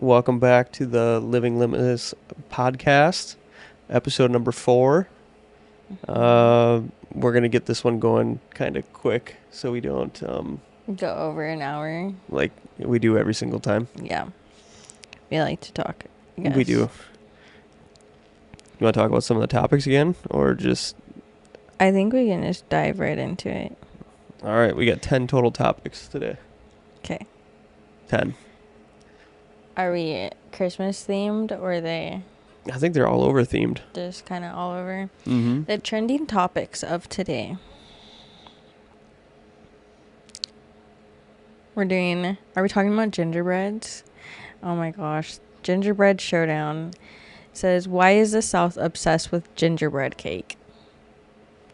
Welcome back to the Living Limitless podcast, episode number 4. We're going to get this one going kind of quick so we don't, Go over an hour. like we do every single time. Yeah. We like to talk. I guess. We do. You want to talk about some of the topics again, or just... I think we can just dive right into it. All right, we got 10 total topics today. Okay. 10. Are we Christmas themed, or are they I think they're all over themed. just kind of all over? Mm-hmm. The trending topics of today. Are we talking about gingerbreads? Oh my gosh. Gingerbread Showdown says, why is the South obsessed with gingerbread cake?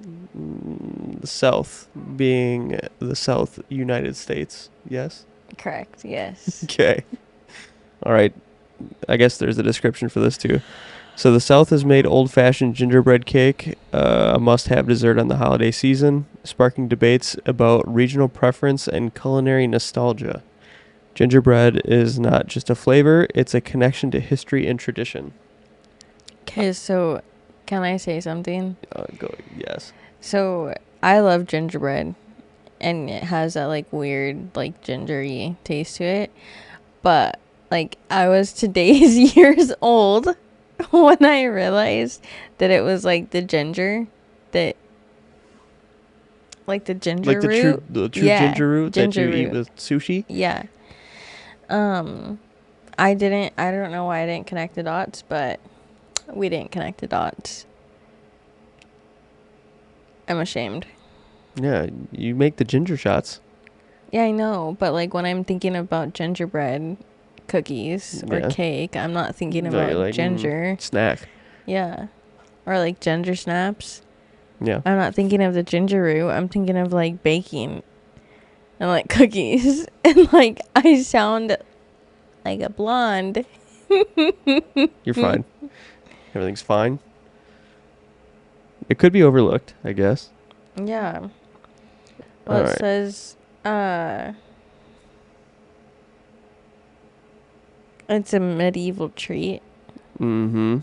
The South being the South United States. Yes? Correct, yes. Okay. All right. I guess there's a description for this too. So the South has made old-fashioned gingerbread cake a must-have dessert on the holiday season, sparking debates about regional preference and culinary nostalgia. Gingerbread is not just a flavor, it's a connection to history and tradition. Okay, so can I say something? Yes. So I love gingerbread, and it has that like weird like gingery taste to it. But like I was today's years old when I realized that it was like the ginger that like the ginger Like root. the true Yeah, ginger root ginger that you eat root. with sushi? Yeah. I don't know why I didn't connect the dots, but we didn't connect the dots. I'm ashamed. Yeah, you make the ginger shots. Yeah, I know, but like when I'm thinking about gingerbread cookies or Yeah. cake, I'm not thinking No, about you're like, ginger. Snack. Yeah. Or like ginger snaps. Yeah. I'm not thinking of the ginger root. I'm thinking of like baking and like cookies. And like I sound like a blonde. You're fine. Everything's fine. It could be overlooked, I guess. Yeah. Well, All it right. says it's a medieval treat. Mm-hmm.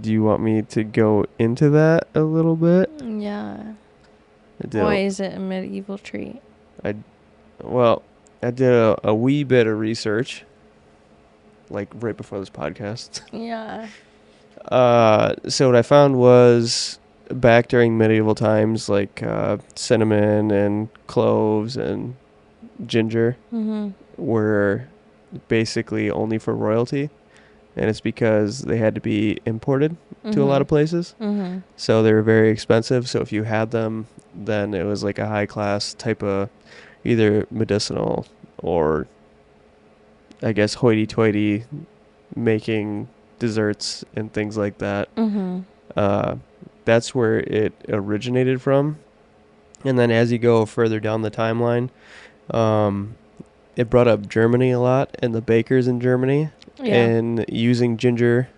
Do you want me to go into that a little bit? Yeah. I did Why is it a medieval treat? I did a wee bit of research, like right before this podcast. Yeah. So what I found was back during medieval times, like cinnamon and cloves and ginger were basically only for royalty, and it's because they had to be imported to a lot of places. So they were very expensive. So if you had them, then it was like a high class type of either medicinal or I guess hoity-toity making desserts and things like that. That's where it originated from. And then as you go further down the timeline, it brought up Germany a lot and the bakers in Germany and using ginger,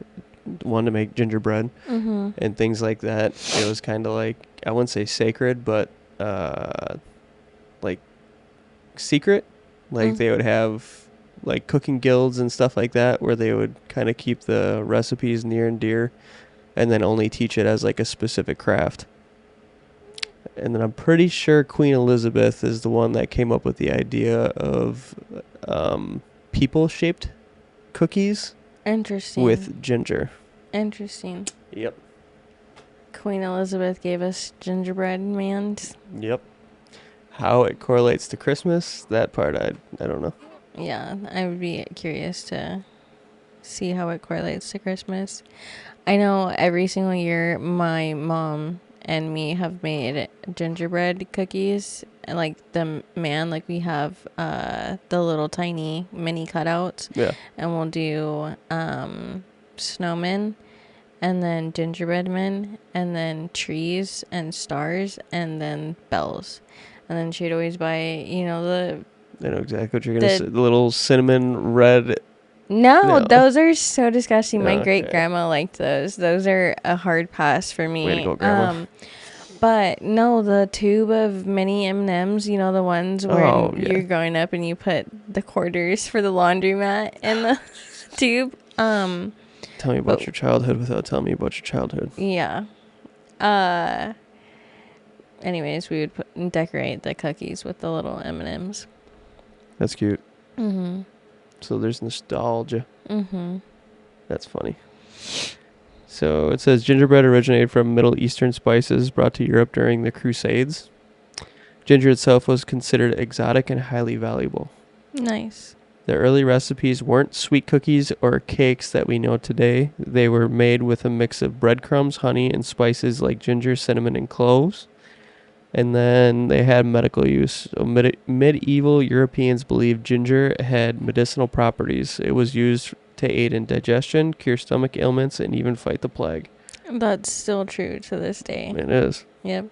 one to make gingerbread and things like that. It was kind of like, I wouldn't say sacred, but like secret. Like they would have like cooking guilds and stuff like that where they would kind of keep the recipes near and dear and then only teach it as like a specific craft. And then I'm pretty sure Queen Elizabeth is the one that came up with the idea of people-shaped cookies Interesting. with ginger. Interesting. Yep. Queen Elizabeth gave us gingerbread mans. Yep. How it correlates to Christmas, that part I don't know. Yeah, I would be curious to see how it correlates to Christmas. I know every single year my mom and me have made gingerbread cookies. And like like we have the little tiny mini cutouts. Yeah. And we'll do snowmen and then gingerbread men and then trees and stars and then bells. And then she'd always buy, I know exactly what you're going to say. The little cinnamon red. No, those are so disgusting. My Okay. great grandma liked those. Those are a hard pass for me. Way to go, Grandma. But no, the tube of mini M&Ms, you know, the ones where you're growing up and you put the quarters for the laundromat in the tube. Tell me about your childhood without telling me about your childhood. Yeah. Anyways, we would decorate the cookies with the little M&Ms. That's cute. Mm-hmm. So there's nostalgia. Mm-hmm. That's funny. So it says gingerbread originated from Middle Eastern spices brought to Europe during the Crusades. Ginger itself was considered exotic and highly valuable. Nice. The early recipes weren't sweet cookies or cakes that we know today. They were made with a mix of breadcrumbs, honey, and spices like ginger, cinnamon, and cloves. And then they had medical use. So medieval Europeans believed ginger had medicinal properties. It was used to aid in digestion, cure stomach ailments, and even fight the plague. That's still true to this day. It is. Yep.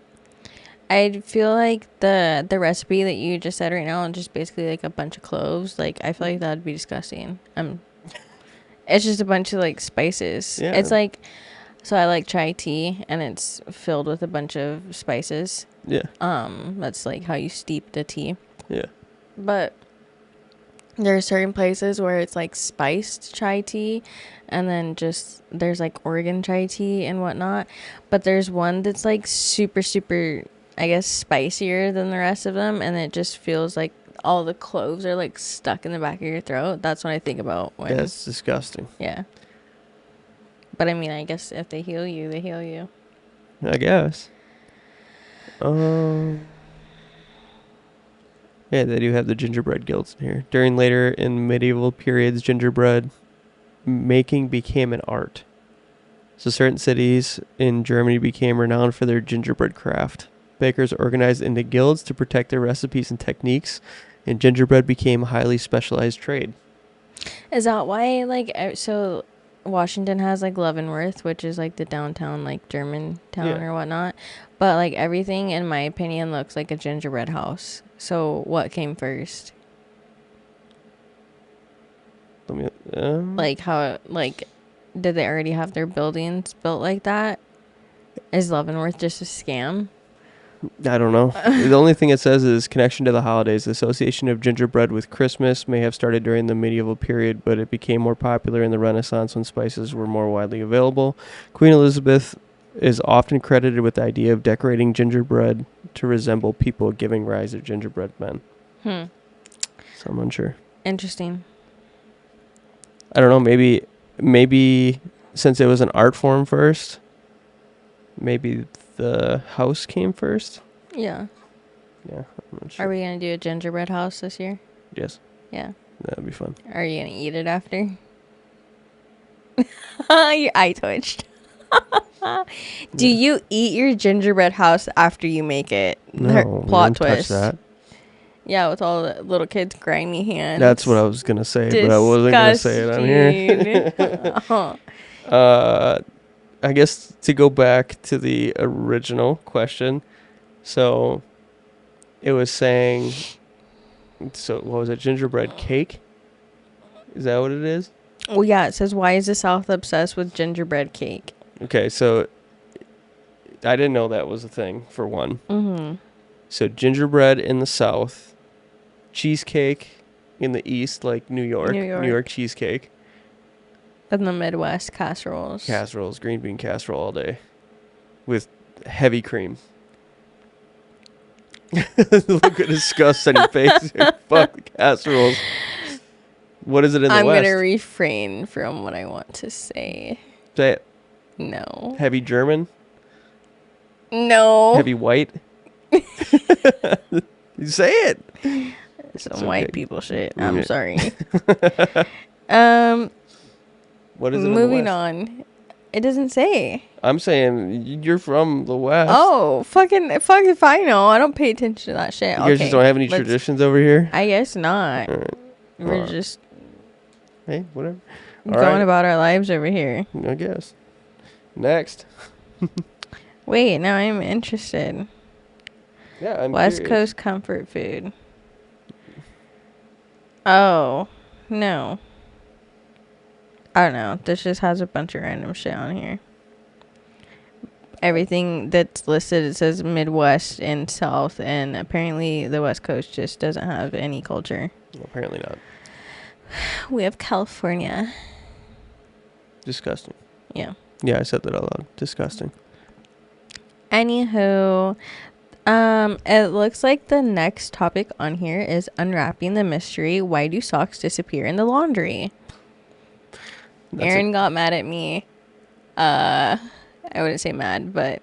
I feel like the recipe that you just said right now is just basically like a bunch of cloves. Like, I feel like that would be disgusting. It's just a bunch of like spices. Yeah. It's like, so I like chai tea and it's filled with a bunch of spices. Yeah. That's like how you steep the tea. Yeah. But there are certain places where it's like spiced chai tea, and then just there's like Oregon chai tea and whatnot. But there's one that's like super, super, I guess, spicier than the rest of them, and it just feels like all the cloves are like stuck in the back of your throat. That's what I think about when. That's disgusting. Yeah. But I mean, I guess if they heal you, they heal you. I guess. Yeah, they do have the gingerbread guilds in here. During later in medieval periods, gingerbread making became an art. So certain cities in Germany became renowned for their gingerbread craft. Bakers organized into guilds to protect their recipes and techniques, and gingerbread became a highly specialized trade. Is that why, like, so Washington has like Leavenworth, which is like the downtown, like German town or whatnot, but like everything, in my opinion, looks like a gingerbread house. So what came first? Like how, like, did they already have their buildings built like that? Is Leavenworth just a scam? I don't know. The only thing it says is connection to the holidays. The association of gingerbread with Christmas may have started during the medieval period, but it became more popular in the Renaissance when spices were more widely available. Queen Elizabeth is often credited with the idea of decorating gingerbread to resemble people, giving rise to gingerbread men. So I'm unsure. Interesting. I don't know. Maybe since it was an art form first, maybe the house came first. Yeah. Yeah, I'm not sure. Are we going to do a gingerbread house this year? Yes. Yeah. That'd be fun. Are you going to eat it after? Your eye twitched. Do you eat your gingerbread house after you make it? No, plot twist. Touch that. Yeah, with all the little kids' grimy hands. That's what I was gonna say, but I wasn't gonna say it on here. I guess to go back to the original question, so it was saying, so what was it? Gingerbread cake? Is that what it is? Well, yeah. It says, "Why is the South obsessed with gingerbread cake?" Okay, so I didn't know that was a thing, for one. Mm-hmm. So gingerbread in the South, cheesecake in the East, like New York cheesecake. In the Midwest, casseroles. Green bean casserole all day, with heavy cream. Look at disgust on your face. Fuck the casseroles. What is it in the West? I'm gonna refrain from what I want to say. Say it. No. Heavy German? No. Heavy white? You say it. Some white people shit. I'm sorry. What is it? Moving on. It doesn't say. I'm saying you're from the West. Oh, fucking if I know. I don't pay attention to that shit. You guys just don't have any traditions over here? I guess not. Right. We're just... Hey, whatever. Going about our lives over here. I guess. Next. Wait, now I'm interested. Yeah, I'm West curious. Coast comfort food. Oh, no. I don't know. This just has a bunch of random shit on here. everything that's listed, it says Midwest and South, and apparently the West Coast just doesn't have any culture. Apparently not. We have California. Disgusting. Yeah. Yeah, I said that out loud. Disgusting. Anywho, it looks like the next topic on here is unwrapping the mystery. Why do socks disappear in the laundry? Aaron got mad at me. I wouldn't say mad, but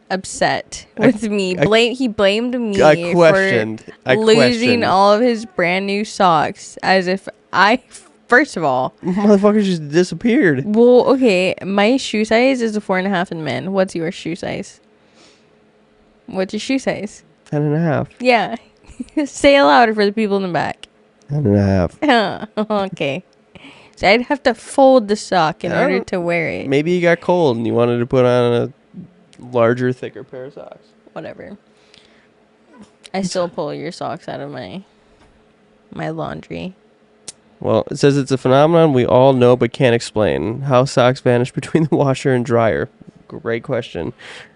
upset with me. He blamed me for losing all of his brand new socks, as if first of all, motherfuckers just disappeared. Well, okay, my shoe size is a 4.5 in men. What's your shoe size? What's your shoe size? 10.5. Yeah. Say it louder for the people in the back. 10.5. Okay. So I'd have to fold the sock in order to wear it. Maybe you got cold and you wanted to put on a larger, thicker pair of socks. Whatever. I still pull your socks out of my laundry. Well, it says it's a phenomenon we all know but can't explain. How socks vanish between the washer and dryer. Great question.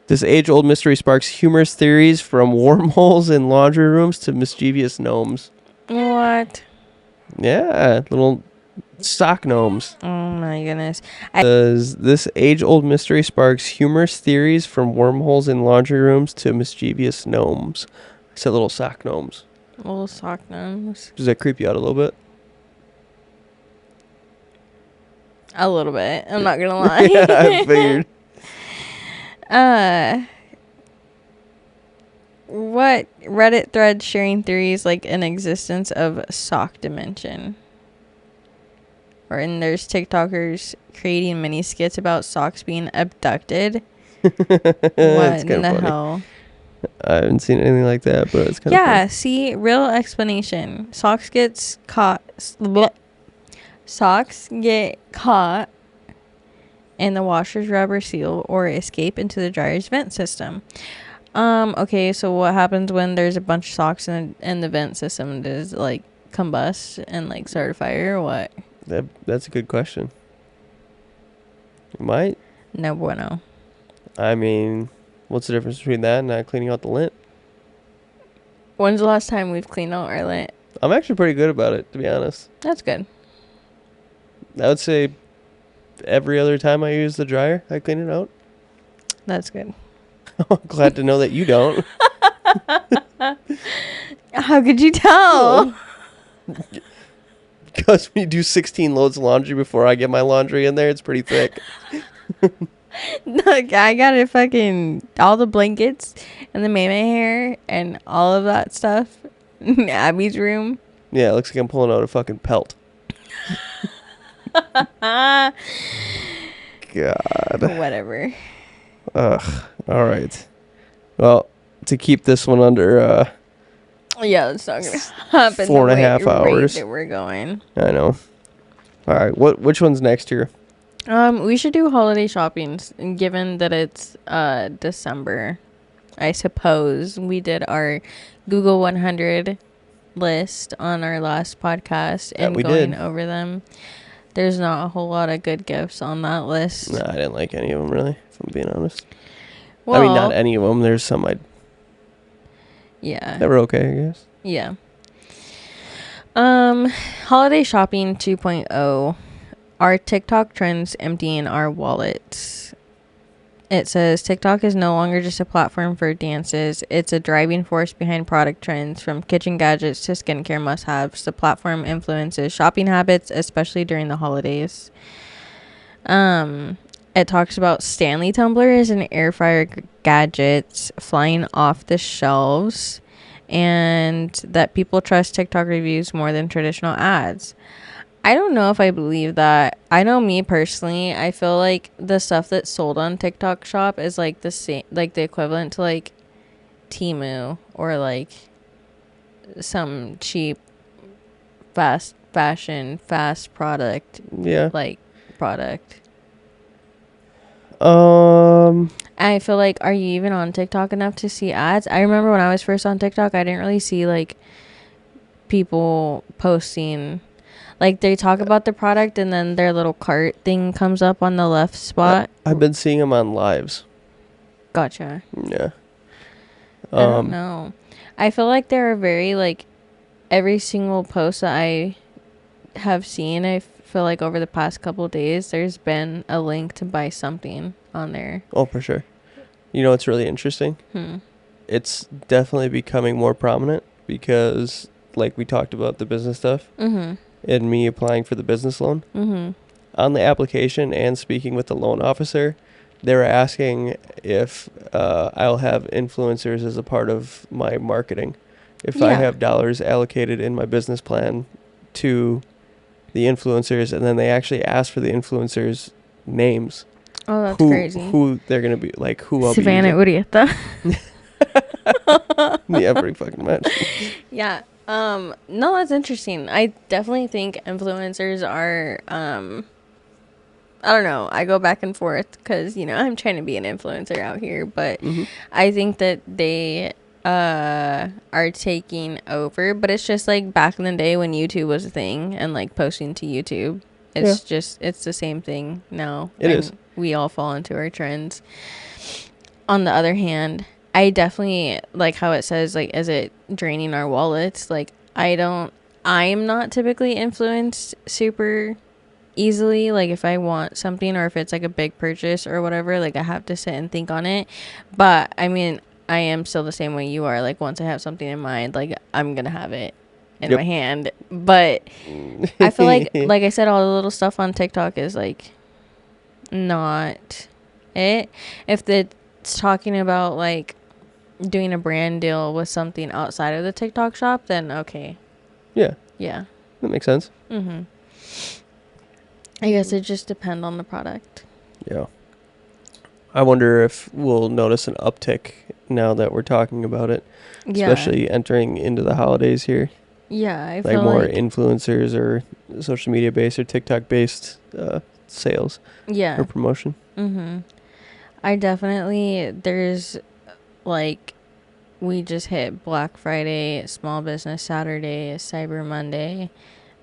This age-old mystery sparks humorous theories from wormholes in laundry rooms to mischievous gnomes. What? Yeah, little sock gnomes. Oh my goodness. This age-old mystery sparks humorous theories from wormholes in laundry rooms to mischievous gnomes. I said little sock gnomes. Little sock gnomes. Does that creep you out a little bit? A little bit. I'm not gonna lie. Yeah, I figured. What Reddit thread sharing theories like an existence of sock dimension? And there's TikTokers creating mini skits about socks being abducted. What in the hell? I haven't seen anything like that, but it's kind of funny. See, real explanation. Socks get caught and the washer's rubber seal or escape into the dryer's vent system. Okay, so what happens when there's a bunch of socks in the vent system? Does like combust and like start a fire or what? That's a good question. It might. No bueno. I mean, what's the difference between that and not cleaning out the lint? When's the last time we've cleaned out our lint? I'm actually pretty good about it, to be honest. That's good. I would say every other time I use the dryer, I clean it out. That's good. I'm glad to know that you don't. How could you tell? Because when you do 16 loads of laundry before I get my laundry in there, it's pretty thick. Look, I got it fucking all the blankets and the mama hair and all of that stuff in Abby's room. Yeah, it looks like I'm pulling out a fucking pelt. God. Whatever. Ugh. All right. Well, to keep this one under yeah, it's not gonna happen. 4.5 hours that we're going. I know. All right. Which one's next here? We should do holiday shopping, given that it's December. I suppose we did our Google 100 list on our last podcast and going over them. There's not a whole lot of good gifts on that list. No, I didn't like any of them, really, if I'm being honest. Well, I mean, not any of them. There's some yeah. They were okay, I guess. Yeah. Holiday shopping 2.0. Are TikTok trends emptying our wallets? It says TikTok is no longer just a platform for dances. It's a driving force behind product trends, from kitchen gadgets to skincare must-haves. The platform influences shopping habits, especially during the holidays. It talks about Stanley tumblers and air fryer gadgets flying off the shelves, and that people trust TikTok reviews more than traditional ads. I don't know if I believe that. I know me personally, I feel like the stuff that's sold on TikTok shop is like the same, like the equivalent to like Temu or like some cheap fast fashion, fast product. Yeah. Like product. I feel like, are you even on TikTok enough to see ads? I remember when I was first on TikTok, I didn't really see like people posting. Like, they talk about the product, and then their little cart thing comes up on the left spot. I've been seeing them on lives. Gotcha. Yeah. I don't know. I feel like there are very, like, every single post that I have seen, I feel like over the past couple of days, there's been a link to buy something on there. Oh, for sure. You know what's really interesting? It's definitely becoming more prominent because, like we talked about the business stuff and me applying for the business loan. On the application and speaking with the loan officer, they were asking if I'll have influencers as a part of my marketing. If I have dollars allocated in my business plan to the influencers, and then they actually asked for the influencers' names. Oh, that's crazy. Who they're going to be, like, who I'll Savannah be using. Urieta. Yeah, pretty fucking much. Yeah. No, that's interesting. I definitely think influencers are, I don't know. I go back and forth because, you know, I'm trying to be an influencer out here, but I think that they are taking over. But it's just like back in the day when YouTube was a thing and like posting to YouTube. It's just, it's the same thing now. It is. We all fall into our trends. On the other hand, I definitely like how it says, like, is it draining our wallets? Like, I'm not typically influenced super easily. Like, if I want something or if it's like a big purchase or whatever, like, I have to sit and think on it. But I mean, I am still the same way you are. Like, once I have something in mind, like, I'm gonna have it in my hand. But I feel like I said, all the little stuff on TikTok is like not it. If it's talking about like doing a brand deal with something outside of the TikTok shop, then okay. Yeah. That makes sense. I guess it just depends on the product. Yeah. I wonder if we'll notice an uptick now that we're talking about it, especially entering into the holidays here. Yeah, I like feel more like influencers or social media based or TikTok based sales or promotion. I definitely, there's like, we just hit Black Friday, Small Business Saturday, Cyber Monday,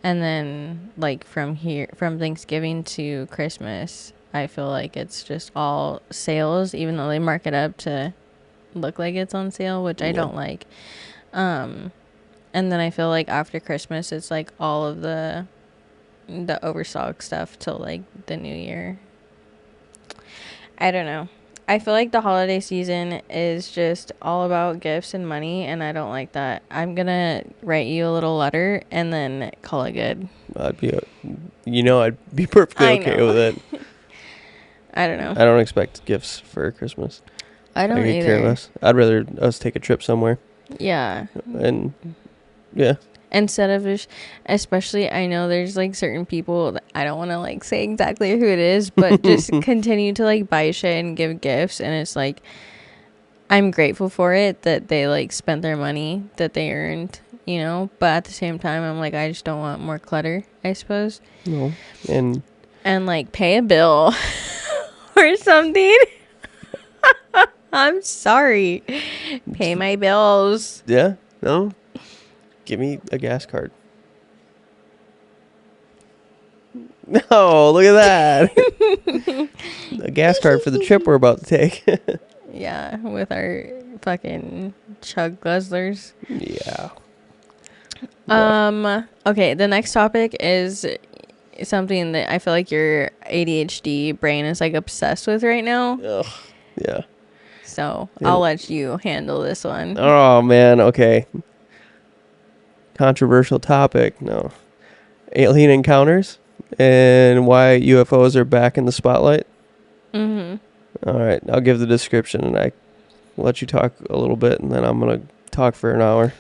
and then like from Thanksgiving to Christmas, I feel like it's just all sales, even though they mark it up to look like it's on sale, which I don't like. And then I feel like after Christmas, it's like all of the overstock stuff till like the new year. I don't know. I feel like the holiday season is just all about gifts and money, and I don't like that. I'm gonna write you a little letter and then call it good. I'd be perfectly okay with it. I don't know. I don't expect gifts for Christmas. I don't either. Care less. I'd rather us take a trip somewhere. Yeah. And yeah. Instead of just, especially, I know there's like certain people that I don't want to like say exactly who it is, but just continue to like buy shit and give gifts, and it's like, I'm grateful for it that they like spent their money that they earned, you know, but at the same time I'm like, I just don't want more clutter, I suppose. No. And like pay a bill or something. I'm sorry. Pay my bills. Yeah. No. Give me a gas card. No, look at that. A gas card for the trip we're about to take. Yeah, with our fucking chug guzzlers. Yeah. Okay, the next topic is something that I feel like your ADHD brain is like obsessed with right now. Ugh. Yeah. So I'll let you handle this one. Oh, man. Okay. Controversial topic. No. Alien encounters and why UFOs are back in the spotlight. All right. I'll give the description and I will let you talk a little bit, and then I'm going to talk for an hour.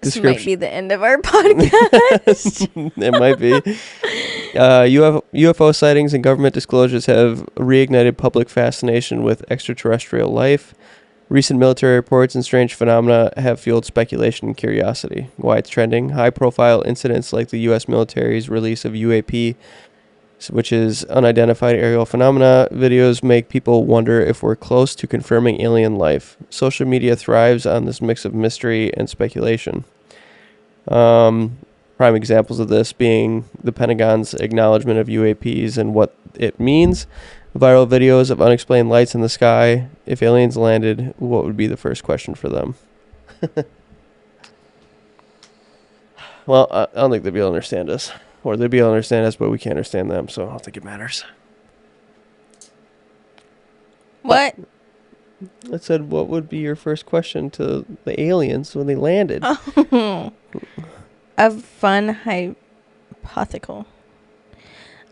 This might be the end of our podcast. It might be. UFO sightings and government disclosures have reignited public fascination with extraterrestrial life. Recent military reports and strange phenomena have fueled speculation and curiosity. Why it's trending: high-profile incidents like the U.S. military's release of UAP, which is unidentified aerial phenomena, videos make people wonder if we're close to confirming alien life. Social media thrives on this mix of mystery and speculation. Prime examples of this being the Pentagon's acknowledgement of UAPs and what it means, Viral videos of unexplained lights in the sky. If aliens landed, what would be the first question for them? Well, I don't think they'd be able to understand us. Or they'd be able to understand us, but we can't understand them, so I don't think it matters. What? I said, what would be your first question to the aliens when they landed? A fun hypothetical.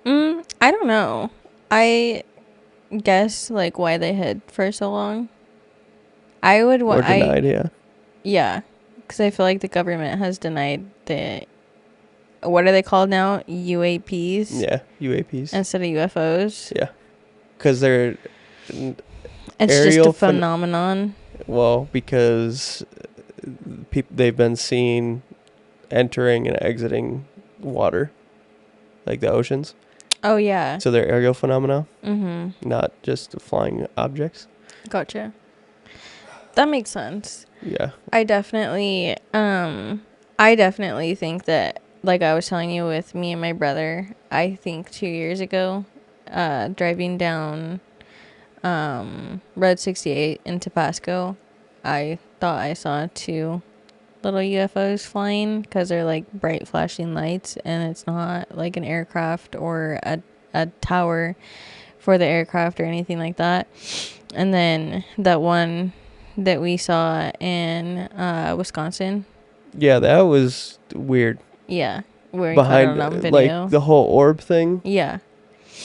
I don't know. I guess like why they hid for so long. I would Or denied, yeah. Yeah, because I feel like the government has denied the, what are they called now? UAPs? Yeah, UAPs. Instead of UFOs? Yeah. Because they're... It's just a phenomenon. Well, because they've been seen entering and exiting water. Like the oceans. Oh, yeah. So they're aerial phenomena. Mm-hmm. Not just flying objects. Gotcha. That makes sense. Yeah. I definitely think that, like I was telling you with me and my brother, I think 2 years ago, driving down Road 68 into Pasco, I thought I saw 2 little UFOs flying because they're like bright flashing lights, and it's not like an aircraft or a tower for the aircraft or anything like that. And then that one that we saw in Wisconsin. Yeah, that was weird. Yeah. Where behind video. Like the whole orb thing. Yeah.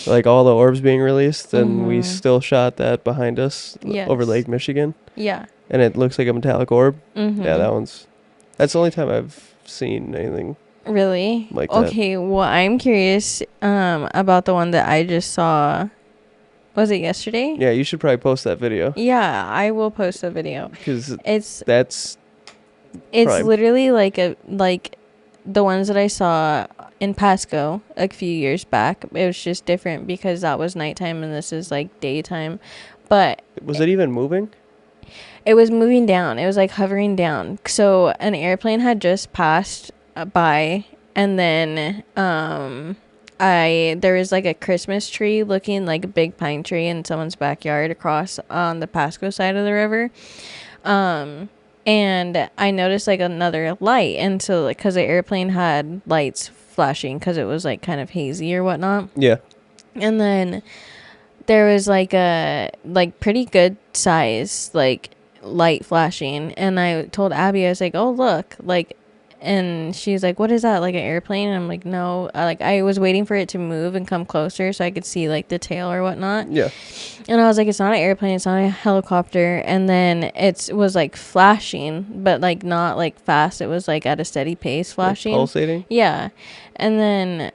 Like all the orbs being released, and we Mm-hmm. still shot that behind us over Lake Michigan. Yeah. And it looks like a metallic orb. Mm-hmm. Yeah, that's the only time I've seen anything. Really? Like that. Okay, well, I'm curious about the one that I just saw. Was it yesterday? Yeah, you should probably post that video. Yeah, I will post a video. Because it's prime. Literally like the ones that I saw in Pasco a few years back. It was just different because that was nighttime and this is like daytime. But was it even moving? It was moving down. It was like hovering down. So an airplane had just passed by, and then there was like a Christmas tree looking like a big pine tree in someone's backyard across on the Pasco side of the river. And I noticed like another light, and so like because the airplane had lights flashing because it was like kind of hazy or whatnot. Yeah. And then there was like a pretty good size like light flashing, and I told Abby, I was like, oh look, like, and she's like, what is that, like an airplane? And I'm like, no, I was waiting for it to move and come closer so I could see like the tail or whatnot. Yeah. And I was like, it's not an airplane, it's not a helicopter. And then it was like flashing, but like not like fast, it was like at a steady pace flashing, like pulsating. Yeah. And then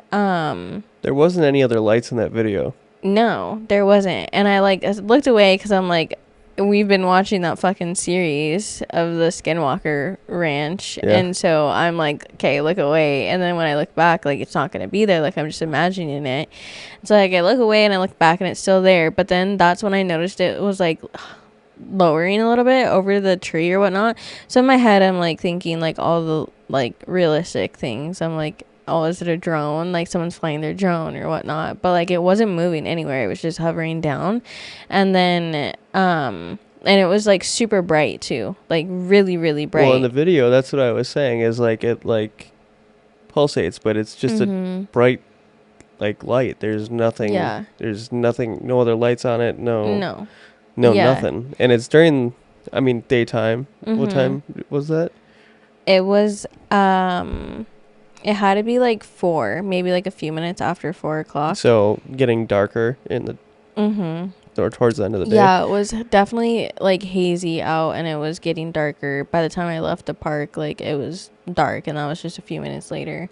there wasn't any other lights in that video. No, there wasn't. And I looked away because I'm like, we've been watching that fucking series of the Skinwalker Ranch. Yeah. And so I'm like, okay, look away. And then when I look back, like, it's not going to be there. Like, I'm just imagining it. So like I look away and I look back and it's still there. But then that's when I noticed it was like lowering a little bit over the tree or whatnot. So in my head, I'm like thinking like all the like realistic things. I'm like, oh, is it a drone? Like someone's flying their drone or whatnot. But like it wasn't moving anywhere. It was just hovering down. And then and it was like super bright too. Like really, really bright. Well, in the video, that's what I was saying, is like it like pulsates, but it's just a bright like light. There's nothing. Yeah. There's nothing. No other lights on it. No, nothing. And it's during, daytime. What time was that? It was it had to be like 4, maybe like a few minutes after 4 o'clock. So getting darker in the or towards the end of the day. Yeah, it was definitely like hazy out, and it was getting darker. By the time I left the park, like it was dark, and that was just a few minutes later.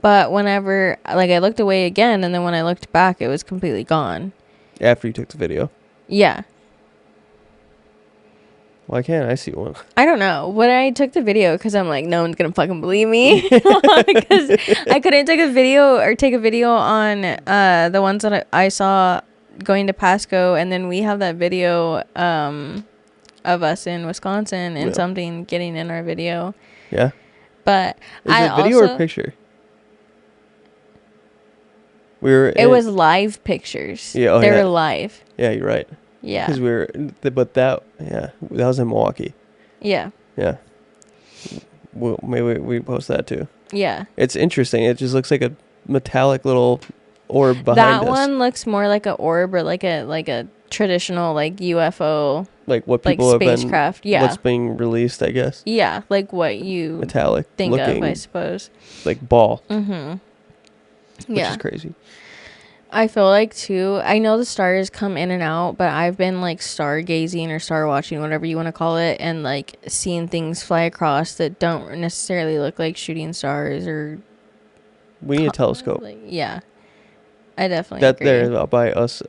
But whenever like I looked away again, and then when I looked back, it was completely gone. After you took the video. Yeah. Why can't I see one? I don't know. When I took the video, because I'm like, no one's gonna fucking believe me, because I couldn't take a video on the ones that I saw going to Pasco, and then we have that video of us in Wisconsin and something getting in our video. Yeah. But is it video or picture? It was live pictures. Yeah, they were live. Yeah, you're right. Yeah. Because that was in Milwaukee. Yeah. Yeah. Well, maybe we post that too. Yeah. It's interesting. It just looks like a metallic little orb behind that us. That one looks more like an orb or like a traditional like UFO. Like what people have spacecraft. Yeah. What's being released, I guess. Yeah, like what you metallic think looking, of, I suppose. Like ball. Mm-hmm. Which is crazy. I feel like too, I know the stars come in and out, but I've been like stargazing or star watching, whatever you want to call it, and like seeing things fly across that don't necessarily look like shooting stars or. We need a telescope. Yeah, I definitely agree. There, I'll buy us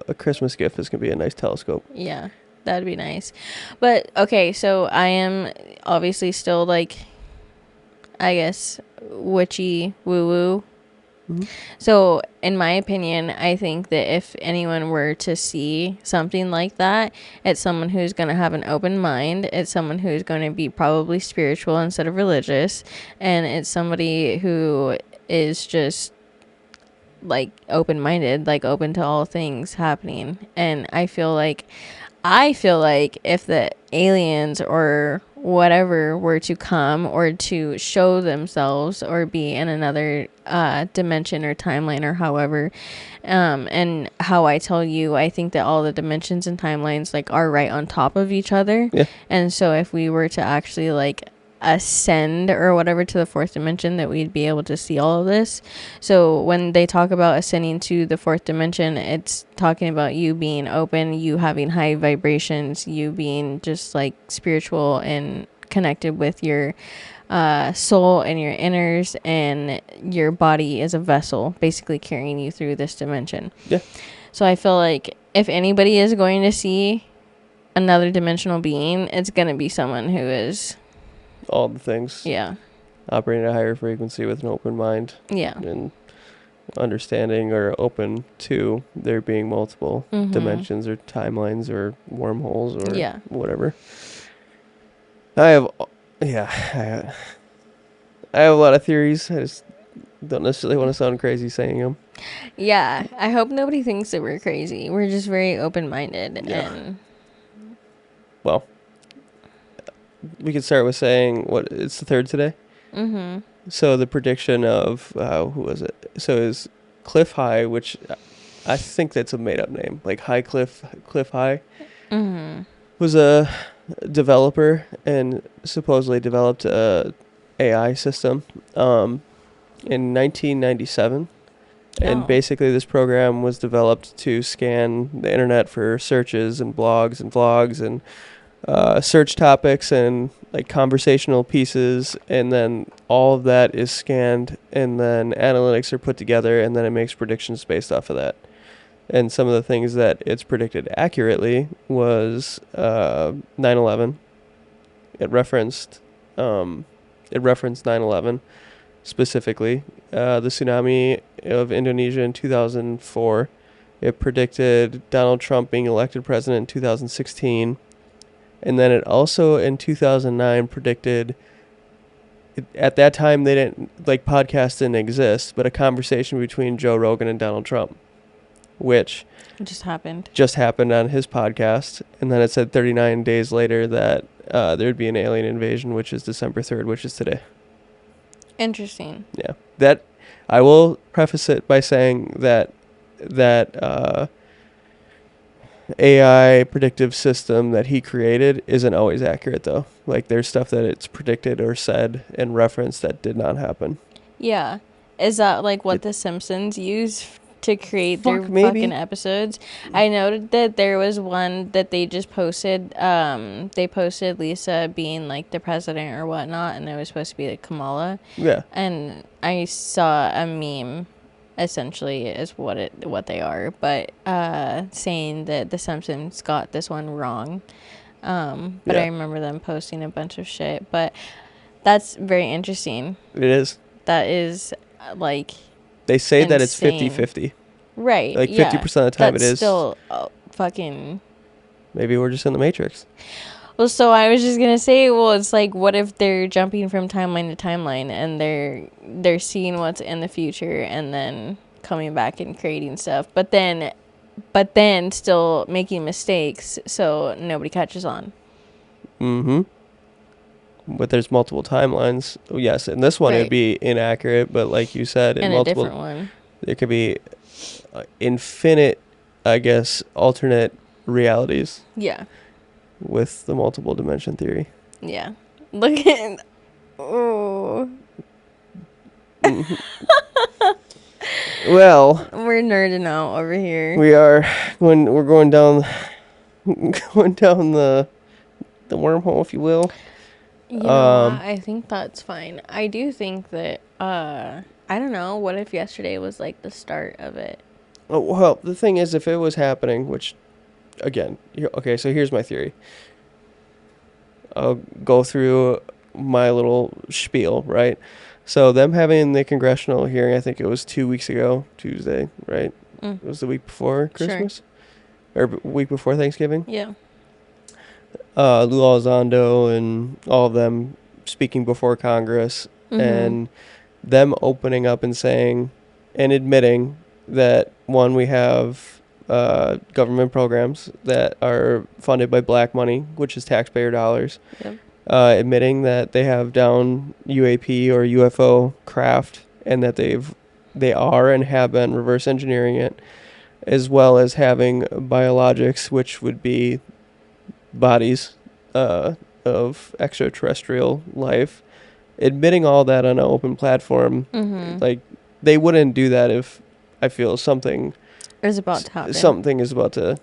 a Christmas gift. Is gonna be a nice telescope. Yeah, that'd be nice. But okay, so I am obviously still like, I guess, witchy woo woo. Mm-hmm. So, in my opinion, I think that if anyone were to see something like that, it's someone who's going to have an open mind. It's someone who's going to be probably spiritual instead of religious. And it's somebody who is just like open-minded, like open to all things happening. And I feel like if the aliens or whatever were to come or to show themselves or be in another dimension or timeline or however, and how I tell you, I think that all the dimensions and timelines like are right on top of each other. Yeah. And so if we were to actually like ascend or whatever to the fourth dimension, that we'd be able to see all of this. So when they talk about ascending to the fourth dimension, it's talking about you being open, you having high vibrations, you being just like spiritual and connected with your soul and your inners, and your body is a vessel basically carrying you through this dimension. Yeah. So I feel like if anybody is going to see another dimensional being, it's going to be someone who is all the things. Yeah. Operating at a higher frequency with an open mind. Yeah. And understanding or open to there being multiple dimensions or timelines or wormholes or whatever. I have a lot of theories. I just don't necessarily want to sound crazy saying them. Yeah. I hope nobody thinks that we're crazy. We're just very open-minded. Yeah. And well, we could start with saying it's the 3rd today. Mm-hmm. So the prediction of who was it? So is Cliff High, which I think that's a made up name, like High Cliff High, was a developer and supposedly developed a AI system in 1997. And basically this program was developed to scan the internet for searches and blogs and vlogs and search topics and like conversational pieces, and then all of that is scanned, and then analytics are put together, and then it makes predictions based off of that. And some of the things that it's predicted accurately was 9/11. It referenced 9/11 specifically, the tsunami of Indonesia in 2004. It predicted Donald Trump being elected president in 2016. And then it also in 2009 predicted, at that time they didn't, like podcasts didn't exist, but a conversation between Joe Rogan and Donald Trump, which just happened on his podcast. And then it said 39 days later that there'd be an alien invasion, which is December 3rd, which is today. Interesting. Yeah. That, I will preface it by saying that AI predictive system that he created isn't always accurate, though. Like, there's stuff that it's predicted or said and referenced that did not happen. Yeah. Is that like what The Simpsons use to create their fucking episodes? I noted that there was one that they just posted. They posted Lisa being like the president or whatnot, and it was supposed to be like Kamala. Yeah. And I saw a meme, essentially is what they are, but saying that The Simpsons got this one wrong. But I remember them posting a bunch of shit. But that's very interesting. It is. That is like, they say insane. That it's 50-50. Right. Like 50% of the time it is. Still fucking. Maybe we're just in the Matrix. Well, so I was just gonna say, well, it's like, what if they're jumping from timeline to timeline and they're seeing what's in the future and then coming back and creating stuff, but then still making mistakes, so nobody catches on. Mm-hmm. But there's multiple timelines. Yes, in this one it would be inaccurate, but like you said, in multiple, a different one, there could be infinite, I guess, alternate realities. Yeah. With the multiple dimension theory. Yeah. Look at. Oh. Well, we're nerding out over here. We are when we're going down the wormhole, if you will. You know, I think that's fine. I do think that I don't know, what if yesterday was like the start of it? Oh, well, the thing is, if it was happening, which again, okay, so here's my theory. I'll go through my little spiel, right? So them having the congressional hearing, I think it was 2 weeks ago, Tuesday, right? It was the week before Christmas? Sure. Or week before Thanksgiving? Yeah. Lou Elizondo and all of them speaking before Congress, and them opening up and saying and admitting that, one, we have government programs that are funded by black money, which is taxpayer dollars. Yep. Admitting that they have down UAP or UFO craft, and that they are and have been reverse engineering it, as well as having biologics, which would be bodies of extraterrestrial life. Admitting all that on an open platform, like, they wouldn't do that if I feel something is about to happen. Something is about to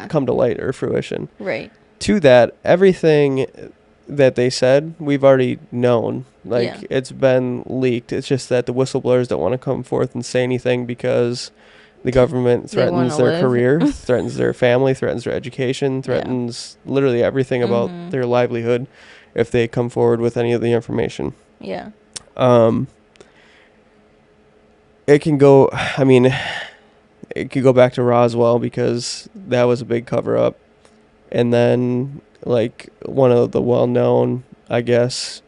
come to light or fruition. Right. To that, everything that they said, we've already known. Like, it's been leaked. It's just that the whistleblowers don't want to come forth and say anything because the government threatens their career, threatens their family, threatens their education, threatens literally everything about their livelihood if they come forward with any of the information. Yeah. It can go, I mean, it could go back to Roswell because that was a big cover-up. And then, like, one of the well-known, I guess,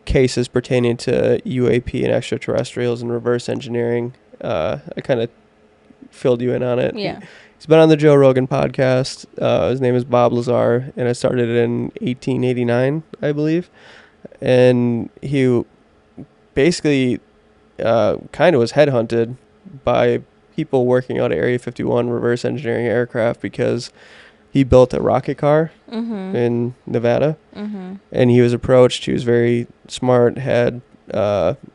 cases pertaining to UAP and extraterrestrials and reverse engineering. I kind of filled you in on it. Yeah. He's been on the Joe Rogan podcast. His name is Bob Lazar, and I started it in 1889, I believe. And he basically kind of was headhunted by people working out of Area 51 reverse engineering aircraft because he built a rocket car in Nevada, and he was approached. He was very smart, had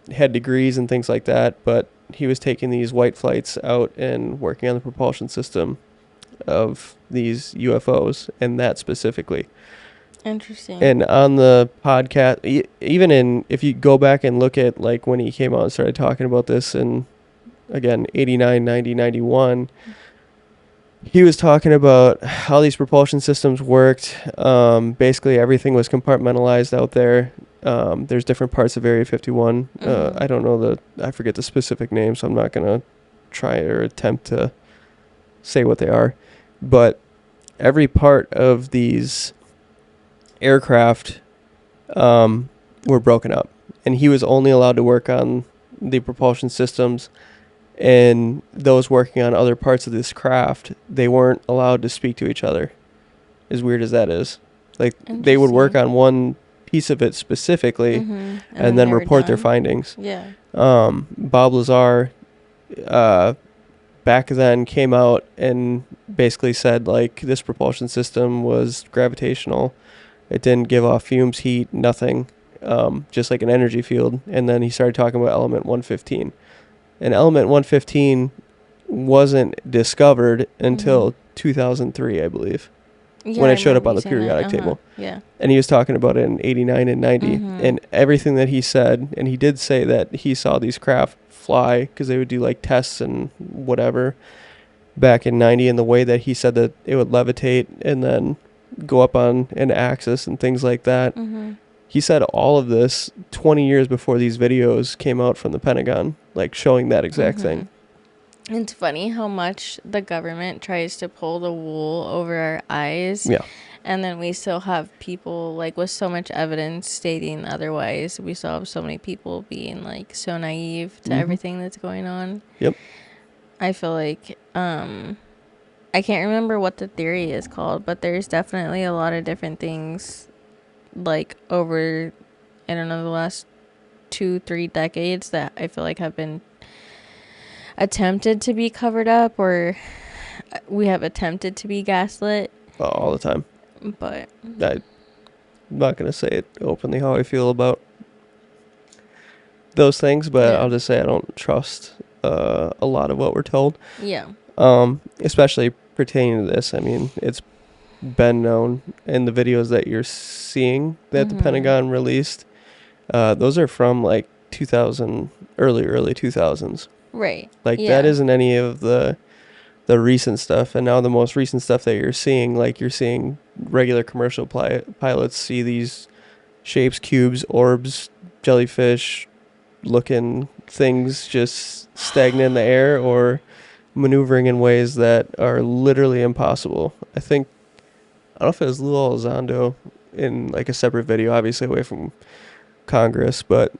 degrees and things like that, but he was taking these white flights out and working on the propulsion system of these UFOs, and that specifically. Interesting. And on the podcast, if you go back and look at, like, when he came out and started talking about this, and again, 89, 90, 91, he was talking about how these propulsion systems worked. Basically, everything was compartmentalized out there. There's different parts of Area 51. I don't know I forget the specific name, so I'm not going to try or attempt to say what they are. But every part of these aircraft were broken up, and he was only allowed to work on the propulsion systems, and those working on other parts of this craft, they weren't allowed to speak to each other. As weird as that is. Like, they would work on one piece of it specifically, and then report their findings. Yeah. Bob Lazar back then came out and basically said, like, this propulsion system was gravitational. It didn't give off fumes, heat, nothing, just like an energy field. And then he started talking about element 115. And element 115 wasn't discovered until 2003, I believe, when it showed up on the periodic table. Yeah. And he was talking about it in 89 and 90. And everything that he said, and he did say that he saw these craft fly because they would do, like, tests and whatever back in 90, and the way that he said that it would levitate and then go up on an axis and things like that. He said all of this 20 years before these videos came out from the Pentagon, like, showing that exact thing. It's funny how much the government tries to pull the wool over our eyes. Yeah. And then we still have people, like, with so much evidence stating otherwise. We still have so many people being, like, so naive to everything that's going on. Yep. I feel like I can't remember what the theory is called, but there's definitely a lot of different things like over, I don't know, the last 2-3 decades that I feel like have been attempted to be covered up, or we have attempted to be gaslit. All the time. But I'm not going to say it openly how I feel about those things, but I'll just say I don't trust a lot of what we're told. Yeah. Especially pertaining to this. I mean, it's been known in the videos that you're seeing that the Pentagon released. Those are from like 2000, early 2000s. Right. Like that isn't any of the recent stuff. And now the most recent stuff that you're seeing, like you're seeing regular commercial pilots see these shapes, cubes, orbs, jellyfish looking things just stagnant in the air or maneuvering in ways that are literally impossible. I don't know if it was Lou Elizondo in like a separate video, obviously away from Congress, but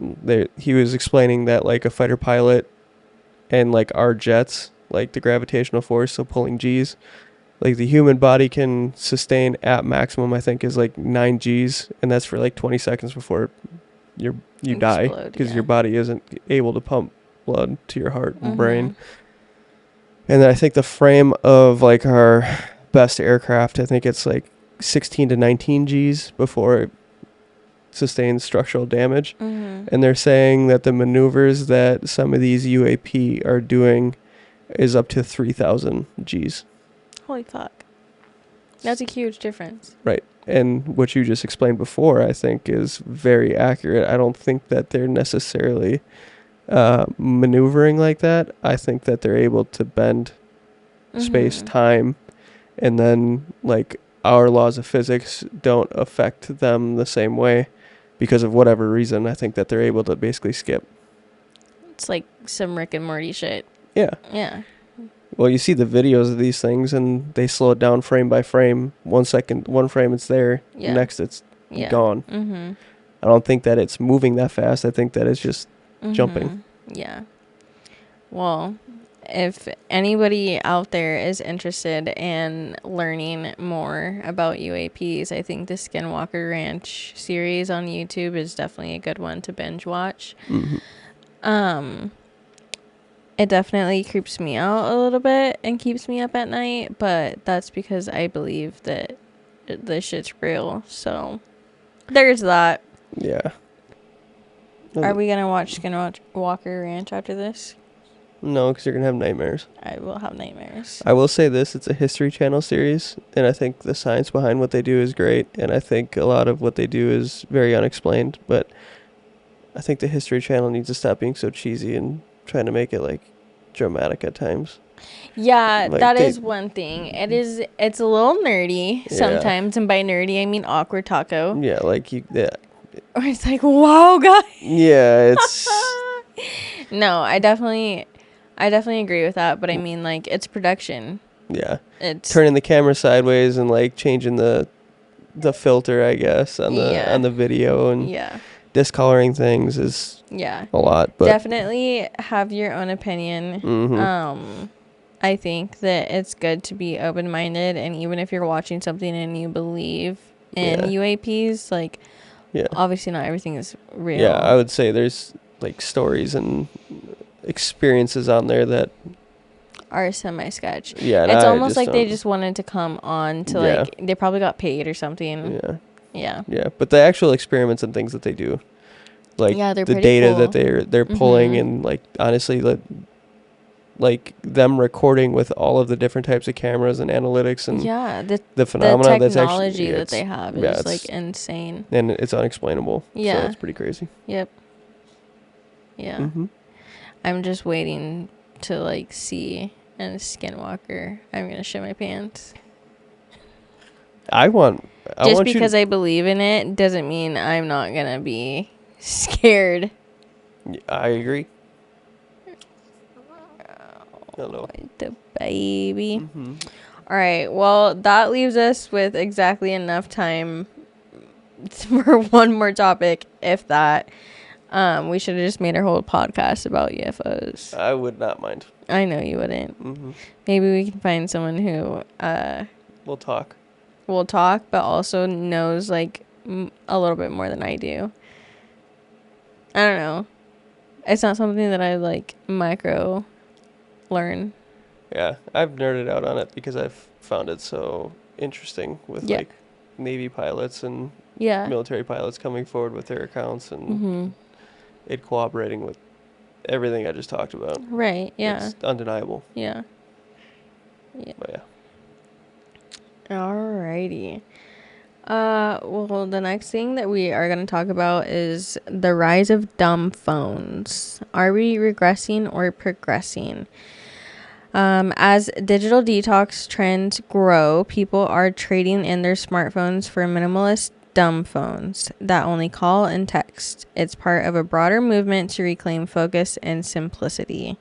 he was explaining that like a fighter pilot and like our jets, like the gravitational force, so pulling G's, like the human body can sustain at maximum, I think is like 9 G's, and that's for like 20 seconds before you die, because your body isn't able to pump blood to your heart and brain. And then I think the frame of like our best aircraft, I think it's like 16 to 19 G's before it sustains structural damage. And they're saying that the maneuvers that some of these UAP are doing is up to 3,000 G's. Holy fuck. That's a huge difference. Right. And what you just explained before, I think, is very accurate. I don't think that they're necessarily maneuvering like that. I think that they're able to bend space, time, and then like our laws of physics don't affect them the same way because of whatever reason. I think that they're able to basically skip. It's like some Rick and Morty shit. Yeah. Yeah. Well, you see the videos of these things and they slow it down frame by frame. 1 second, one frame it's there. Yeah. Next it's gone. I don't think that it's moving that fast. I think that it's just jumping. Yeah. Well, if anybody out there is interested in learning more about UAPs, I think the Skinwalker Ranch series on YouTube is definitely a good one to binge watch. It definitely creeps me out a little bit and keeps me up at night, but that's because I believe that this shit's real. So there's that. Yeah. Are we gonna watch Skinwalker Ranch after this? No, because you're going to have nightmares. I will have nightmares. I will say this, it's a History Channel series, and I think the science behind what they do is great, and I think a lot of what they do is very unexplained, but I think the History Channel needs to stop being so cheesy and trying to make it, like, dramatic at times. Yeah, like that is one thing. It's a little nerdy sometimes, and by nerdy, I mean awkward taco. Yeah, like, or it's like, wow, guys. Yeah, it's... No, I definitely agree with that, but I mean, like, it's production. Yeah. It's turning the camera sideways and like changing the filter, I guess, on the video, and discoloring things is a lot. But definitely have your own opinion. I think that it's good to be open-minded, and even if you're watching something and you believe in UAPs, like, obviously not everything is real. Yeah, I would say there's like stories and experiences on there that are semi-sketch. Yeah, it's almost like they just wanted to come on to like, they probably got paid or something. Yeah, but the actual experiments and things that they do, like the data that they're pulling, and like honestly, like them recording with all of the different types of cameras and analytics and the phenomena, the technology that they have is like insane, and it's unexplainable. So it's pretty crazy. Yep. Yeah. I'm just waiting to like see a Skinwalker. I'm gonna shit my pants. I because I believe in it doesn't mean I'm not gonna be scared. I agree. Hello. The baby. All right. Well, that leaves us with exactly enough time for one more topic, if that. We should have just made our whole podcast about UFOs. I would not mind. I know you wouldn't. Mm-hmm. Maybe we can find someone who We'll talk. will talk, but also knows like a little bit more than I do. I don't know. It's not something that I like micro learn. Yeah, I've nerded out on it because I've found it so interesting with like Navy pilots and military pilots coming forward with their accounts and it cooperating with everything I just talked about. Right, yeah. It's undeniable. Yeah. But yeah. Alrighty. Well, the next thing that we are going to talk about is the rise of dumb phones. Are we regressing or progressing? As digital detox trends grow, people are trading in their smartphones for minimalist dumb phones that only call and text. It's part of a broader movement to reclaim focus and simplicity.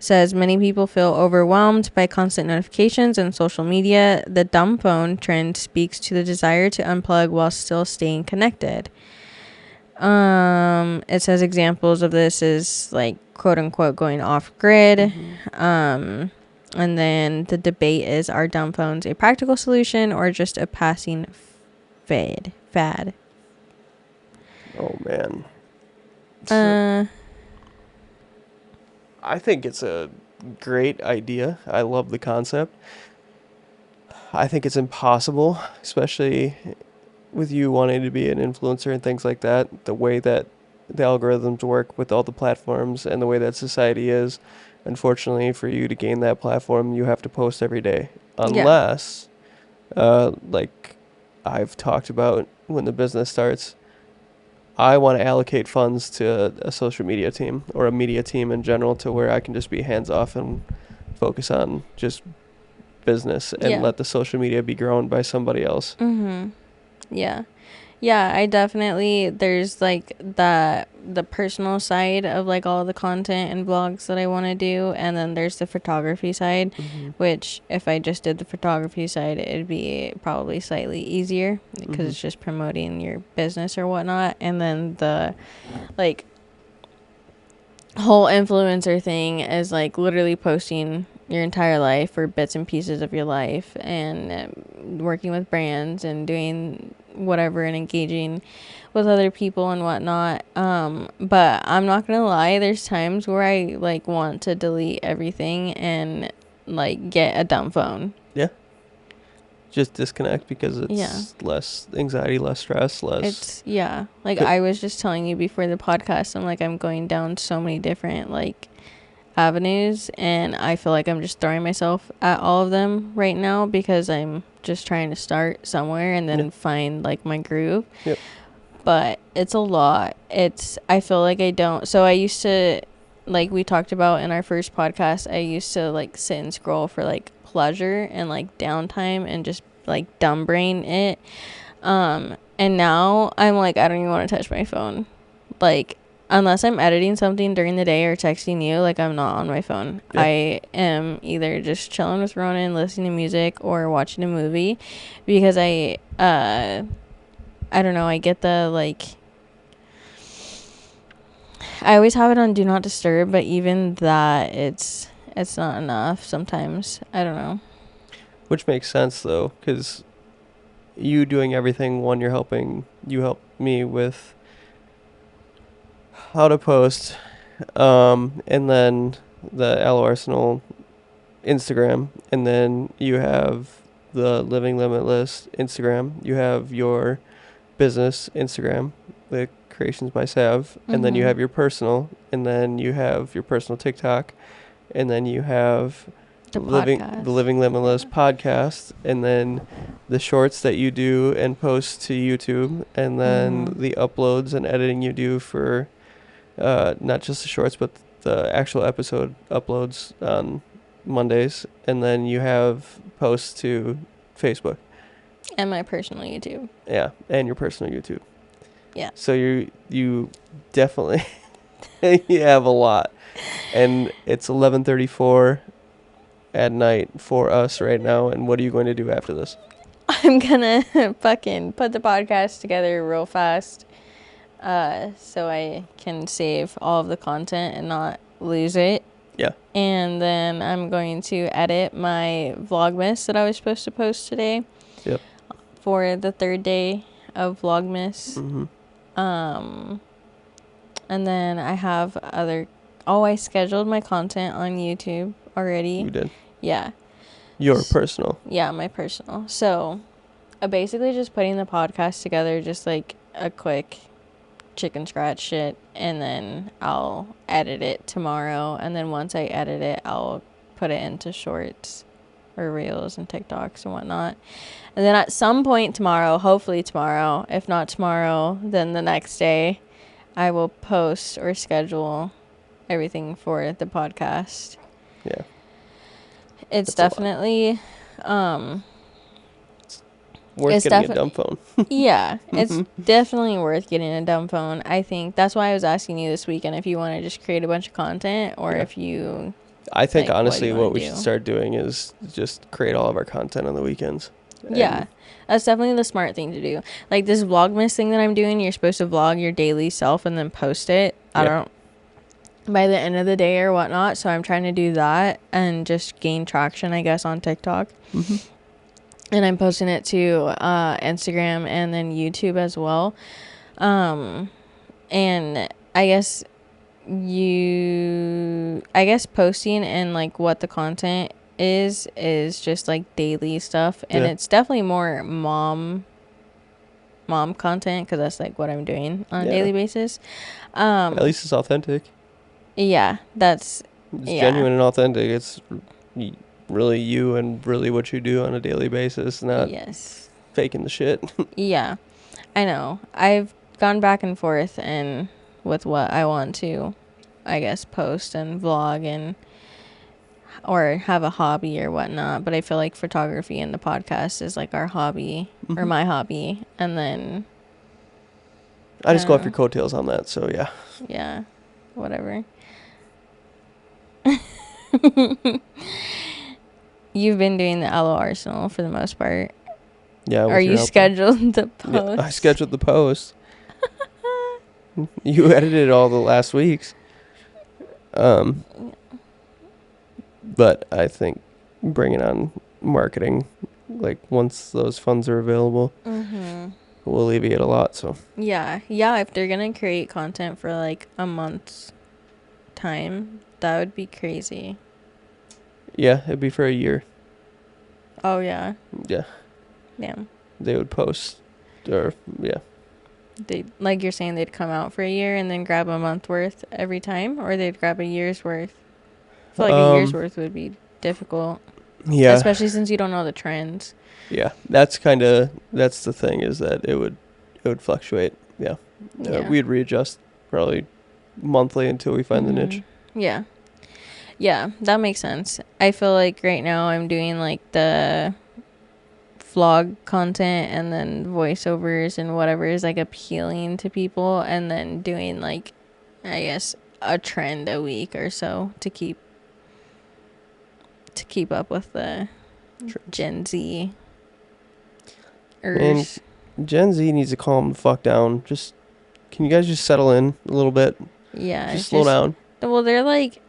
Says many people feel overwhelmed by constant notifications and social media. The dumb phone trend speaks to the desire to unplug while still staying connected. It says examples of this is like quote unquote going off grid. And then the debate is, are dumb phones a practical solution or just a passing fad? Oh man. I think it's a great idea. I love the concept. I think it's impossible, especially with you wanting to be an influencer and things like that. The way that the algorithms work with all the platforms and the way that society is, unfortunately, for you to gain that platform, you have to post every day. Unless, like I've talked about when the business starts, I want to allocate funds to a social media team or a media team in general to where I can just be hands off and focus on just business and let the social media be grown by somebody else. Yeah, I definitely, there's like the personal side of like all the content and vlogs that I want to do, and then there's the photography side, which if I just did the photography side, it'd be probably slightly easier because it's just promoting your business or whatnot. And then the like whole influencer thing is like literally posting your entire life or bits and pieces of your life and working with brands and doing whatever and engaging with other people and whatnot. But I'm not gonna lie, there's times where I like want to delete everything and like get a dumb phone. Yeah. Just disconnect because it's less anxiety, less stress, less. It's like I was just telling you before the podcast, I'm going down so many different like avenues, and I feel like I'm just throwing myself at all of them right now because I'm just trying to start somewhere and then find like my groove. But it's a lot. I feel like I don't. So I used to, like we talked about in our first podcast, I used to like sit and scroll for like pleasure and like downtime and just like dumb brain it. And now I'm like, I don't even want to touch my phone. Like, unless I'm editing something during the day or texting you, like I'm not on my phone. I am either just chilling with Ronan, listening to music, or watching a movie, because I don't know, I get the like, I always have it on do not disturb, but even that it's not enough sometimes. I don't know. Which makes sense though, because you doing everything, one, you help me with how to post, and then the Aloe Arsenal Instagram, and then you have the Living Limitless Instagram, you have your business Instagram, the Creations by Sav, and then you have your personal, and then you have your personal TikTok, and then you have the Living Limitless podcast, and then the shorts that you do and post to YouTube, and then the uploads and editing you do for not just the shorts but the actual episode uploads on Mondays, and then you have posts to Facebook and my personal YouTube. Yeah, and your personal YouTube. Yeah. So you definitely you have a lot, and it's 11:34 at night for us right now. And what are you going to do after this? I'm gonna fucking put the podcast together real fast, so I can save all of the content and not lose it. Yeah. And then I'm going to edit my Vlogmas that I was supposed to post today. Yep. For the third day of Vlogmas. And then I have I scheduled my content on YouTube already. You did? Yeah. Your personal? Yeah, my personal. So, basically just putting the podcast together, just like a quick chicken scratch shit, and then I'll edit it tomorrow, and then once I edit it, I'll put it into shorts or reels and TikToks and whatnot. And then at some point tomorrow, hopefully tomorrow, if not tomorrow, then the next day, I will post or schedule everything for the podcast. Yeah. It's definitely worth getting a dumb phone. Yeah, it's definitely worth getting a dumb phone. I think that's why I was asking you this weekend if you want to just create a bunch of content or if you... I think, honestly, what we should start doing is just create all of our content on the weekends. Yeah, that's definitely the smart thing to do. Like this Vlogmas thing that I'm doing, you're supposed to vlog your daily self and then post it. I don't... by the end of the day or whatnot. So I'm trying to do that and just gain traction, I guess, on TikTok. And I'm posting it to Instagram and then YouTube as well. And I guess posting and like what the content is just like daily stuff, and it's definitely more mom content because that's like what I'm doing on a daily basis. At least it's authentic. Yeah, it's genuine and authentic. It's really you and really what you do on a daily basis, not faking the shit. Yeah, I know. I've gone back and forth and with what I want to, I guess, post and vlog and or have a hobby or whatnot. But I feel like photography and the podcast is like our hobby or my hobby, and then I just go off your coattails on that. So yeah, whatever. You've been doing the LO Arsenal for the most part. Yeah. Are you scheduled the post? Yeah, I scheduled the post. You edited all the last weeks. But I think bringing on marketing, like once those funds are available, will alleviate a lot. So yeah, if they're gonna create content for like a month's time, that would be crazy. Yeah, it'd be for a year. Oh yeah. Yeah. Damn. They would post, or They, like you're saying, they'd come out for a year and then grab a month worth every time, or they'd grab a year's worth. I feel like a year's worth would be difficult. Yeah. Especially since you don't know the trends. Yeah, that's the thing, is that it would fluctuate. Yeah. We'd readjust probably monthly until we find the niche. Yeah. Yeah, that makes sense. I feel like right now I'm doing like the vlog content and then voiceovers and whatever is like appealing to people, and then doing like, I guess, a trend a week or so to keep up with the Gen Z. And Gen Z needs to calm the fuck down. Can you guys just settle in a little bit? Yeah. Just slow down. Well, they're like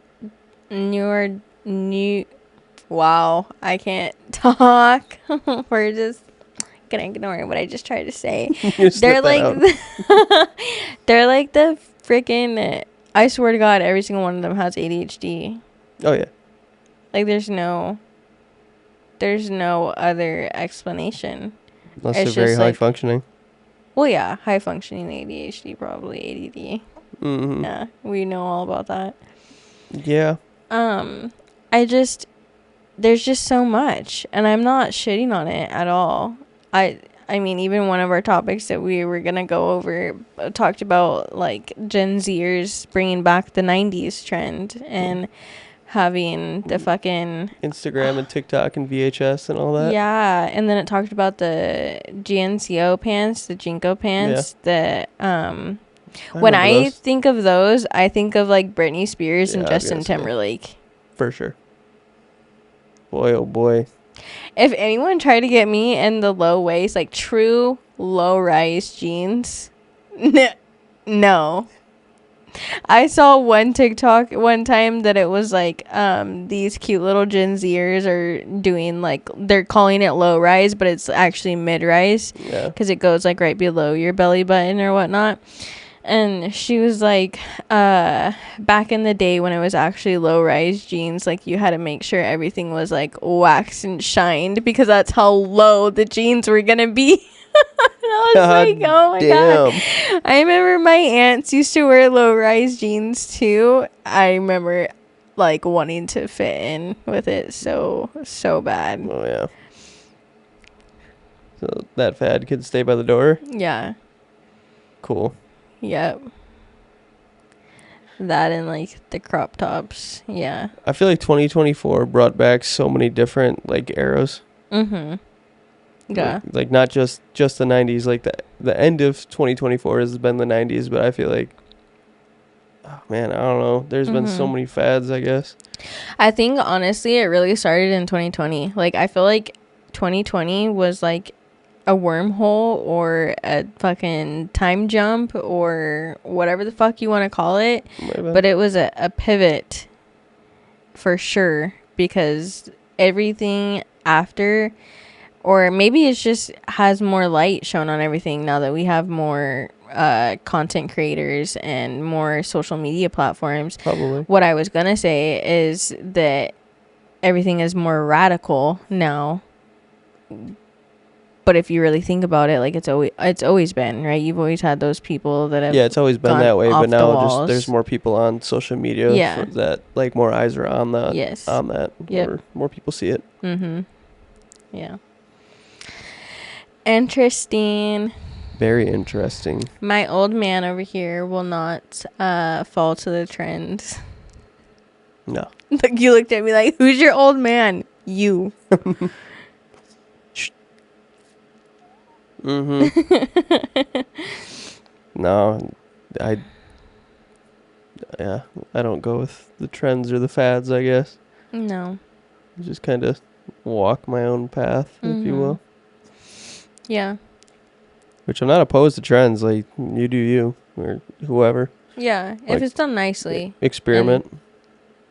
wow, I can't talk. We're just gonna ignore what I just tried to say. They're like they're like the freaking, I swear to God, every single one of them has ADHD. Oh yeah. Like there's no other explanation. Unless they're very high functioning. Well, yeah, high functioning ADHD, probably ADD. Yeah, we know all about that. Yeah. There's just so much, and I'm not shitting on it at all. I mean, even one of our topics that we were gonna go over talked about like Gen Zers bringing back the 90s trend and having the fucking Instagram and TikTok and VHS and all that. Yeah, and then it talked about the GNCO pants, the Jinko pants, when I think of those, I think of like Britney Spears and Justin Timberlake. For sure. Boy, oh boy. If anyone tried to get me in the low waist, like true low rise jeans, No. I saw one TikTok one time that it was like these cute little Gen Zers are doing like they're calling it low rise, but it's actually mid rise because it goes like right below your belly button or whatnot. And she was like, back in the day when it was actually low rise jeans, like you had to make sure everything was like waxed and shined because that's how low the jeans were gonna be. I was like, oh my God. I remember my aunts used to wear low rise jeans too. I remember like wanting to fit in with it so bad. Oh yeah. So that fad could stay by the door? Yeah. Cool. Yep. That and like the crop tops. Yeah. I feel like 2024 brought back so many different like eras. Mm-hmm. Yeah. Like not just the 90s, like the end of 2024 has been the 90s, but I feel like, oh man, I don't know. There's been so many fads, I guess. I think honestly it really started in 2020. Like I feel like 2020 was like a wormhole or a fucking time jump or whatever the fuck you want to call it. But it was a pivot for sure because everything after, or maybe it's just has more light shown on everything now that we have more content creators and more social media platforms. Probably. What I was gonna say is that everything is more radical now. But if you really think about it, like it's always been, right? You've always had those people that have it's always been that way, but now just there's more people on social media that like more eyes are on that. Yes. On that. Yep. Or more people see it. Mm-hmm. Yeah. Interesting. Very interesting. My old man over here will not fall to the trends. No. Like you looked at me like, who's your old man? You. Mm-hmm. No, I don't go with the trends or the fads, I guess. No. Just kind of walk my own path, if you will. Yeah. Which I'm not opposed to trends, like you do you, or whoever. Yeah, if like, it's done nicely. Experiment.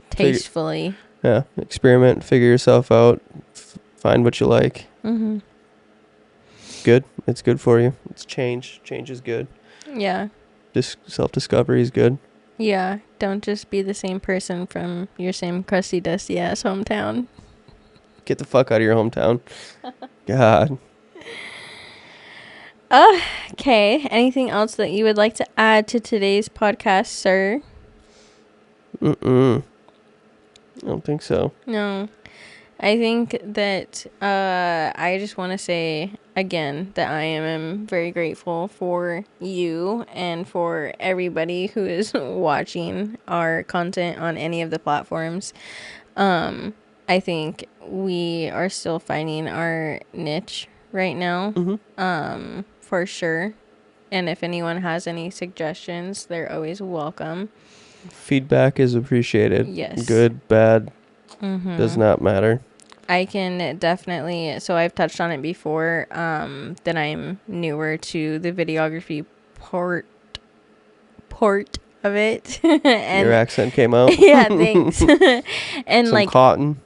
Tastefully. Experiment, figure yourself out, find what you like. Mm-hmm. Good. It's good for you. It's change. Change is good. Yeah. Self-discovery is good. Yeah. Don't just be the same person from your same crusty, dusty ass hometown. Get the fuck out of your hometown. God. Okay. Anything else that you would like to add to today's podcast, sir? I don't think so. No. I think that I just want to say again that I am very grateful for you and for everybody who is watching our content on any of the platforms. I think we are still finding our niche right now, for sure. And if anyone has any suggestions, they're always welcome. Feedback is appreciated. Yes. Good, bad, does not matter. I can definitely, so I've touched on it before, that I'm newer to the videography part of it. And your accent came out. Yeah, thanks. And some like cotton.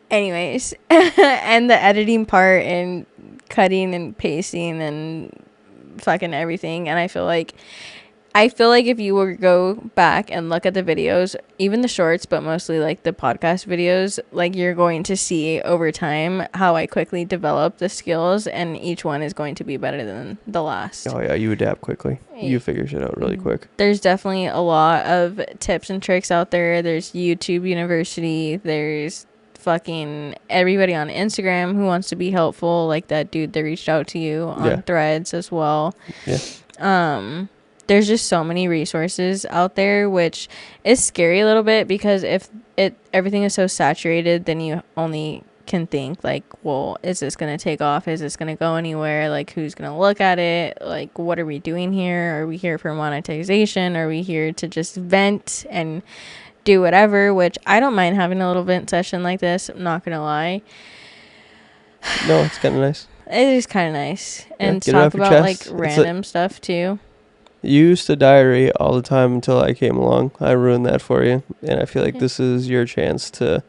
Anyways, and the editing part and cutting and pasting and fucking everything. And I feel like if you were to go back and look at the videos, even the shorts, but mostly like the podcast videos, like you're going to see over time how I quickly develop the skills, and each one is going to be better than the last. Oh yeah, you adapt quickly. You figure shit out really quick. There's definitely a lot of tips and tricks out there. There's YouTube University. There's fucking everybody on Instagram who wants to be helpful, like that dude that reached out to you on Threads as well. Yeah. There's just so many resources out there, which is scary a little bit because if everything is so saturated, then you only can think like, well, is this going to take off? Is this going to go anywhere? Like, who's going to look at it? Like, what are we doing here? Are we here for monetization? Are we here to just vent and do whatever? Which I don't mind having a little vent session like this. I'm not going to lie. No, it's kind of nice. It is kind of nice. And to talk about like random stuff too. You used to diary all the time until I came along. I ruined that for you. And I feel like this is your chance to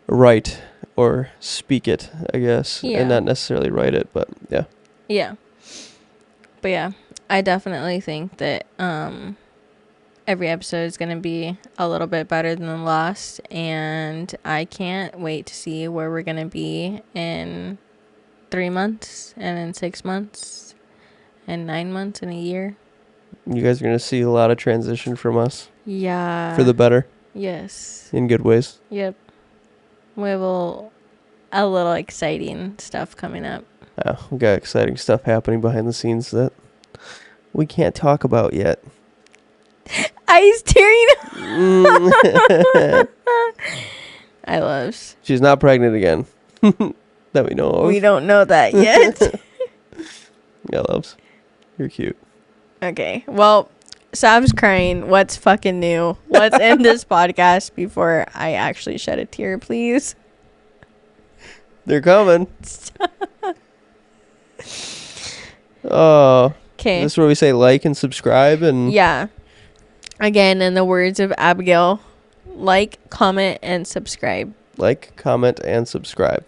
write or speak it, I guess. Yeah. And not necessarily write it, but yeah. Yeah. But yeah, I definitely think that every episode is going to be a little bit better than the last. And I can't wait to see where we're going to be in 3 months and in 6 months and 9 months and a year. You guys are going to see a lot of transition from us. Yeah. For the better. Yes. In good ways. Yep. We have a little exciting stuff coming up. Yeah, we got exciting stuff happening behind the scenes that we can't talk about yet. Ice tearing. I loves. She's not pregnant again. That we know of. We don't know that yet. Yeah, loves. You're cute. Okay. Well, Sav's crying. What's fucking new? Let's end this podcast before I actually shed a tear, please. They're coming. Oh. Okay. This is where we say like and subscribe and yeah. Again, in the words of Abigail, like, comment, and subscribe. like, comment, and subscribe.